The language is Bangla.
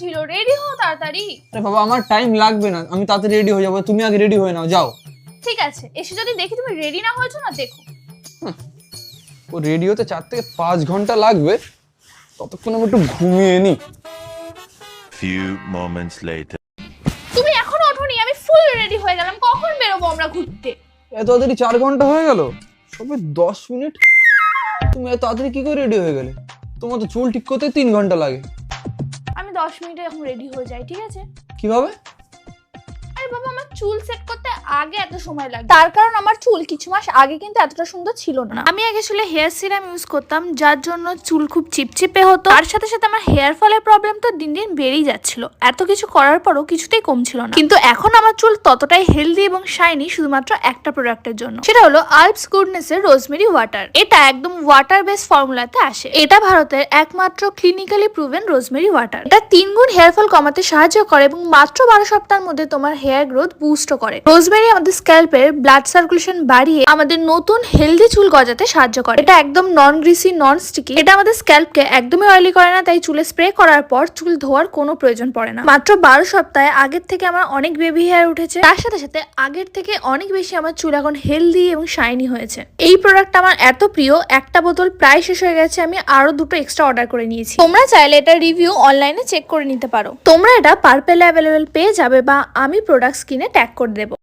ছিল, রেডি হও তাড়াতাড়ি। আরে বাবা আমার টাইম লাগবে না, আমি তাড়াতাড়ি রেডি হয়ে যাবো, তুমি আগে রেডি হয়ে নাও, যাও। ঠিক আছে, এসে যদি দেখি তুমি রেডি না হয়েছো না, দেখো। ও রেডি হতে 4 থেকে 5 ঘন্টা লাগবে, ততক্ষণ আমি একটু ঘুমিয়ে নি। Few moments later. তুমি এখনো ওঠোনি, আমি ফুল রেডি হয়ে গেলাম, কখন বেরোবো আমরা ঘুরতে? এত তাড়াতাড়ি 4 ঘন্টা হয়ে গেল, সবে 10 মিনিট। তুমি এত তাড়াতাড়ি কি করে রেডি হয়ে গেলে? তোমার তো চুল ঠিক করতে 3 ঘন্টা লাগে। আমি 10 মিনিটে এখন রেডি হয়ে যাই, ঠিক আছে? কিভাবে? আরে বাবা, আমার চুল সেট করতে আগে এত সময় লাগে, তার কারণ আমার চুল কিছু মাস আগে কিন্তু এতটা সুন্দর ছিল না। আমি আগে আসলে হেয়ার সিরাম ইউজ করতাম, যার জন্য চুল খুব চিপচিপে হতো। তার সাথে সাথে আমার হেয়ার ফলের প্রবলেম তো দিন দিন বেড়েই যাচ্ছিল। এত কিছু করার পরও কিছুতেই কমছিল না। কিন্তু এখন আমার চুল ততটাই হেলদি এবং শাইনি শুধুমাত্র একটা প্রোডাক্টের জন্য, সেটা হলো আলপস গুডনেস এর রোজমেরি ওয়াটার। এটা একদম ওয়াটার বেস ফর্মুলাতে আসে। এটা ভারতের একমাত্র ক্লিনিক্যালি প্রুভেন রোজমেরি ওয়াটার। এটা 3 গুণ হেয়ার ফল কমাতে সাহায্য করে এবং মাত্র 12 সপ্তাহের মধ্যে তোমার হেয়ার গ্রোথ বুস্ট করে। রোজমেরি আমাদের স্ক্যাল্পের ব্লাড সার্কুলেশন বাড়িয়ে আমাদের নতুন হেলদি চুল গজাতে সাহায্য করে। এটা একদম নন গ্রিসি, নন স্টিকি। এটা আমাদের স্ক্যাল্পকে একদমই অয়েলি করে না, তাই চুলে স্প্রে করার পর চুল ধোয়ার কোনো প্রয়োজন পড়ে না। মাত্র 12 সপ্তাহে আগের থেকে আমার অনেক বেবি হেয়ার উঠেছে, তার সাথে সাথে আগের থেকে অনেক বেশি আমার চুল এখন হেলদি এবং শাইনি হয়েছে। এই প্রোডাক্ট আমার এত প্রিয়, একটা বোতল প্রায় শেষ হয়ে গেছে, আমি আরো 2টো এক্সট্রা অর্ডার করে নিয়েছি। তোমরা চাইলে এটা রিভিউ অনলাইনে চেক করে নিতে পারো। তোমরা এটা পার্পেলে অ্যাভেলেবেল পেয়ে যাবে বা আমি প্রোডাক্ট স্ক্রিনে ট্যাগ করে দেবো।